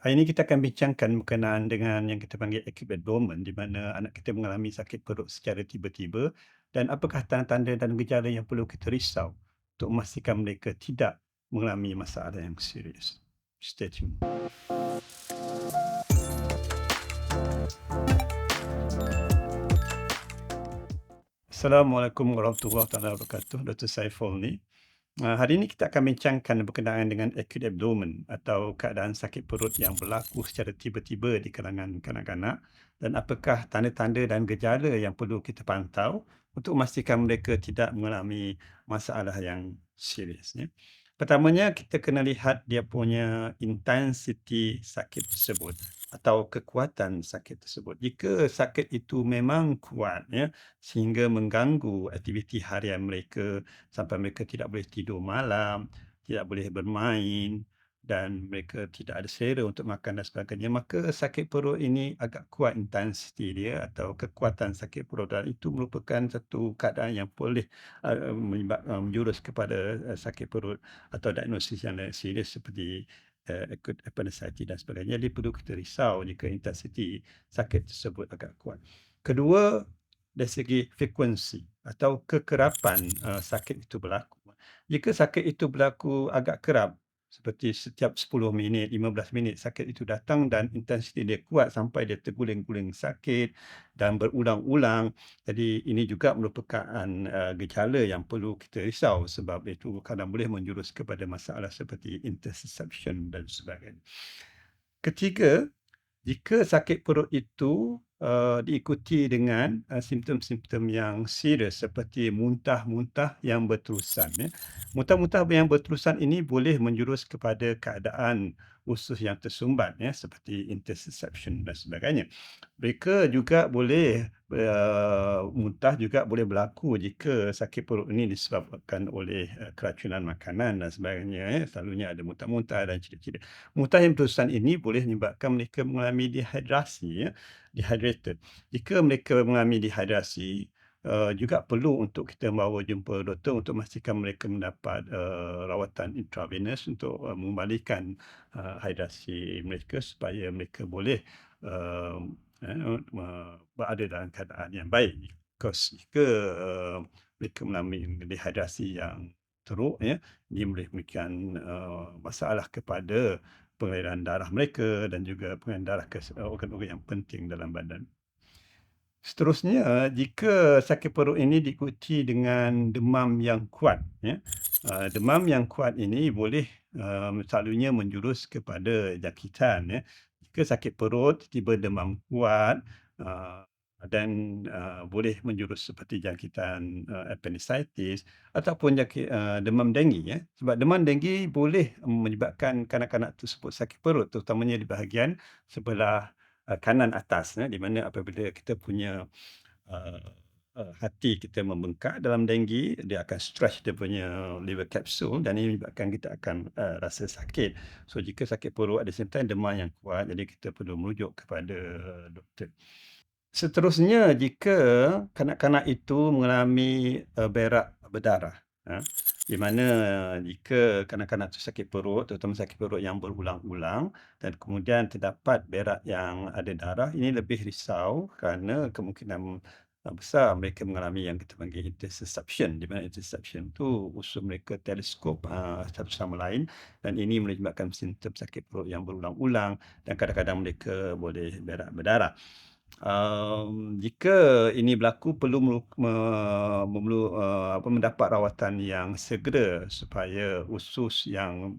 Hari ini kita akan bincangkan berkenaan dengan yang kita panggil acute abdomen, di mana anak kita mengalami sakit perut secara tiba-tiba dan apakah tanda-tanda dan gejala yang perlu kita risau untuk memastikan mereka tidak mengalami masalah yang serius. Stay tuned. Assalamualaikum warahmatullahi wabarakatuh. Dr. Saiful ni. Hari ini kita akan bincangkan berkenaan dengan acute abdomen atau keadaan sakit perut yang berlaku secara tiba-tiba di kalangan kanak-kanak dan apakah tanda-tanda dan gejala yang perlu kita pantau untuk memastikan mereka tidak mengalami masalah yang serius. Ya. Pertamanya, kita kena lihat dia punya intensiti sakit tersebut atau kekuatan sakit tersebut. Jika sakit itu memang kuat, ya, sehingga mengganggu aktiviti harian mereka sampai mereka tidak boleh tidur malam, tidak boleh bermain dan mereka tidak ada selera untuk makan dan sebagainya, maka sakit perut ini agak kuat intensiti dia atau kekuatan sakit perut, dan itu merupakan satu keadaan yang boleh menjurus kepada sakit perut atau diagnosis yang serius seperti acute appendicitis dan sebagainya. Jadi perlu kita risau jika intensiti sakit tersebut agak kuat. Kedua, dari segi frekuensi atau kekerapan sakit itu berlaku. Jika sakit itu berlaku agak kerap, seperti setiap 10 minit, 15 minit sakit itu datang dan intensiti dia kuat sampai dia terguling-guling sakit dan berulang-ulang. Jadi ini juga merupakan gejala yang perlu kita risau sebab itu kadang boleh menjurus kepada masalah seperti intussusception dan sebagainya. Ketiga, jika sakit perut itu diikuti dengan simptom-simptom yang serius seperti muntah-muntah yang berterusan, ya. Muntah-muntah yang berterusan ini boleh menjurus kepada keadaan usus yang tersumbat, ya, seperti intussusception dan sebagainya. Mereka juga boleh muntah juga boleh berlaku jika sakit perut ini disebabkan oleh keracunan makanan dan sebagainya, ya. Selalunya ada muntah-muntah dan ciri-ciri. Muntah yang berterusan ini boleh menyebabkan mereka mengalami dehidrasi, ya, dehydrated. Jika mereka mengalami dehidrasi, juga perlu untuk kita bawa jumpa doktor untuk memastikan mereka mendapat rawatan intravenous untuk mengembalikan hidrasi mereka supaya mereka boleh uh, berada dalam keadaan yang baik. Because jika mereka mengalami dehidrasi yang teruk, ya, ini boleh memberikan masalah kepada pengaliran darah mereka dan juga pengaliran darah ke organ-organ yang penting dalam badan. Seterusnya, jika sakit perut ini diikuti dengan demam yang kuat, ya, demam yang kuat ini boleh selalunya menjurus kepada jangkitan, ya. Jika sakit perut tiba demam kuat uh, dan boleh menjurus seperti jangkitan appendicitis ataupun demam denggi, ya. Sebab demam denggi boleh menyebabkan kanak-kanak tersebut sakit perut, terutamanya di bahagian sebelah kanan atas, di mana apabila kita punya uh, hati kita membengkak dalam denggi, dia akan stretch dia punya liver capsule dan ini menyebabkan kita akan rasa sakit. So jika sakit perut ada same time demam yang kuat, jadi kita perlu merujuk kepada doktor. Seterusnya, jika kanak-kanak itu mengalami berak berdarah, di mana jika kanak-kanak itu sakit perut, terutama sakit perut yang berulang-ulang dan kemudian terdapat berak yang ada darah, ini lebih risau kerana kemungkinan besar mereka mengalami yang kita panggil intussusception, di mana intussusception itu usus mereka teleskop satu sama lain dan ini menyebabkan simptom sakit perut yang berulang-ulang dan kadang-kadang mereka boleh berak berdarah. Jika ini berlaku perlu mendapat rawatan yang segera supaya usus yang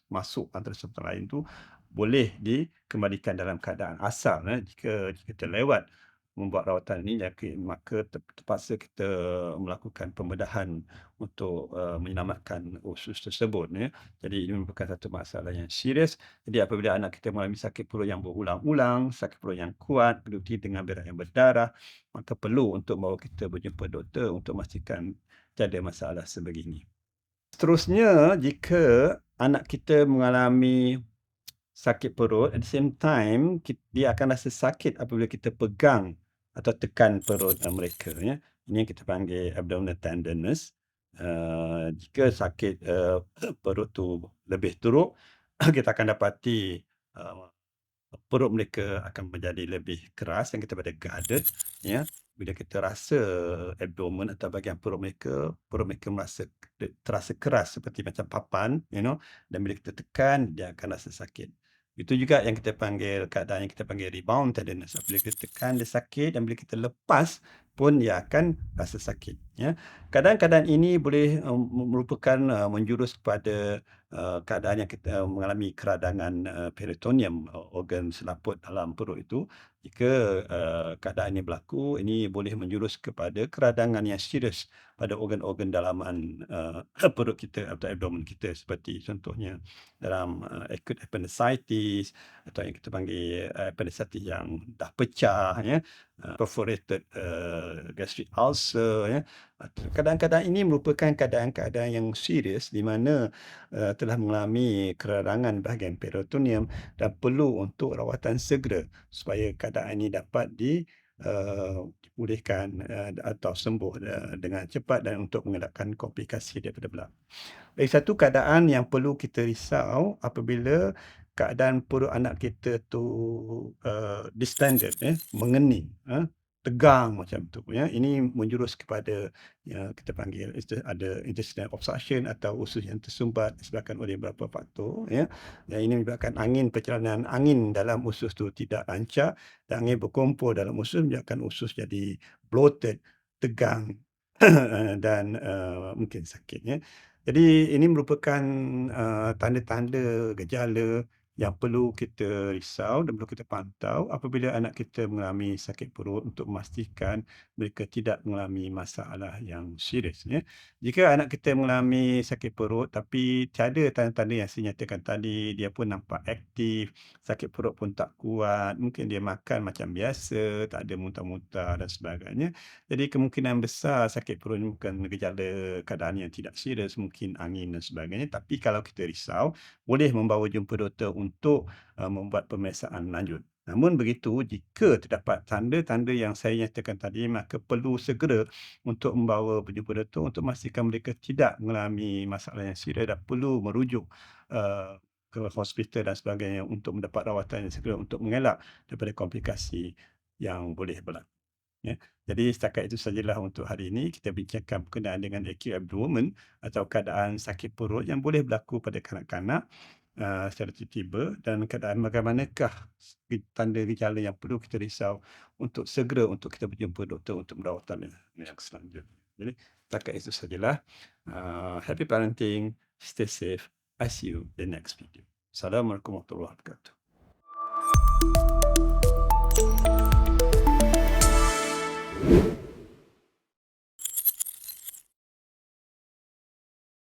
masuk antara satu sama lain tu boleh dikembalikan dalam keadaan asal, jika terlewat membuat rawatan ini, maka terpaksa kita melakukan pembedahan untuk menyelamatkan usus tersebut, ya. Jadi ini merupakan satu masalah yang serius. Jadi apabila anak kita mengalami sakit perut yang berulang-ulang, sakit perut yang kuat, diikuti dengan berak yang berdarah, maka perlu untuk bawa kita berjumpa doktor untuk memastikan tiada masalah sebegini. Seterusnya, jika anak kita mengalami sakit perut, at the same time, dia akan rasa sakit apabila kita pegang atau tekan perut mereka, ya. Ini yang kita panggil abdominal tenderness. Jika sakit perut tu lebih teruk, kita akan dapati uh, perut mereka akan menjadi lebih keras yang kita pada guarded, ya. Bila kita rasa abdomen atau bahagian perut mereka terasa keras seperti macam papan, dan bila kita tekan, dia akan rasa sakit. Itu juga yang kita panggil, keadaan yang kita panggil rebound tenderness. Bila kita tekan, dia sakit, dan bila kita lepas pun dia akan rasa sakit, ya. Keadaan-keadaan ini boleh merupakan menjurus kepada keadaan yang kita mengalami keradangan peritoneum, organ selaput dalam perut itu. Jika keadaan ini berlaku, ini boleh menjurus kepada keradangan yang serius pada organ-organ dalaman perut kita atau abdomen kita, seperti contohnya dalam acute appendicitis, atau yang kita panggil appendicitis yang dah pecah, ya, perforated gastric ulcer, ya. Keadaan-keadaan ini merupakan keadaan-keadaan yang serius di mana telah mengalami keradangan bahagian peritoneum dan perlu untuk rawatan segera supaya keadaan ini dapat dipulihkan atau sembuh dengan cepat dan untuk mengelakkan komplikasi daripada berlaku. Lagi satu keadaan yang perlu kita risau apabila keadaan perut anak kita tu distended, mengening, tegang macam tu, ya. Ini menjurus kepada yang kita panggil ada intestinal obstruction atau usus yang tersumbat disebabkan oleh beberapa faktor, ya. Dan ini menyebabkan perjalanan angin dalam usus tu tidak lancar, dan angin berkumpul dalam usus menyebabkan usus jadi bloated, tegang dan mungkin sakit, ya. Jadi ini merupakan tanda-tanda, gejala yang perlu kita risau dan perlu kita pantau apabila anak kita mengalami sakit perut, untuk memastikan mereka tidak mengalami masalah yang serius, ya. Jika anak kita mengalami sakit perut tapi tiada tanda-tanda yang saya nyatakan tadi, dia pun nampak aktif, sakit perut pun tak kuat, mungkin dia makan macam biasa, tak ada muntah-muntah dan sebagainya. Jadi kemungkinan besar sakit perut ini bukan gejala keadaan yang tidak serius, mungkin angin dan sebagainya. Tapi kalau kita risau, boleh membawa jumpa doktor untuk membuat pemeriksaan lanjut. Namun begitu, jika terdapat tanda-tanda yang saya nyatakan tadi, maka perlu segera untuk membawa berjumpa doktor untuk memastikan mereka tidak mengalami masalah yang serius dan perlu merujuk uh, ke hospital dan sebagainya untuk mendapat rawatan yang segera untuk mengelak daripada komplikasi yang boleh berlaku. Ya. Jadi setakat itu sajalah untuk hari ini. Kita bincangkan berkenaan dengan acute abdomen atau keadaan sakit perut yang boleh berlaku pada kanak-kanak secara tiba-tiba, dan keadaan bagaimanakah tanda gejala yang perlu kita risau untuk segera untuk kita berjumpa doktor untuk merawatan yang selanjutnya. Jadi setakat itu sajalah. Happy parenting, stay safe. I see you in the next video. Assalamualaikum warahmatullahi wabarakatuh.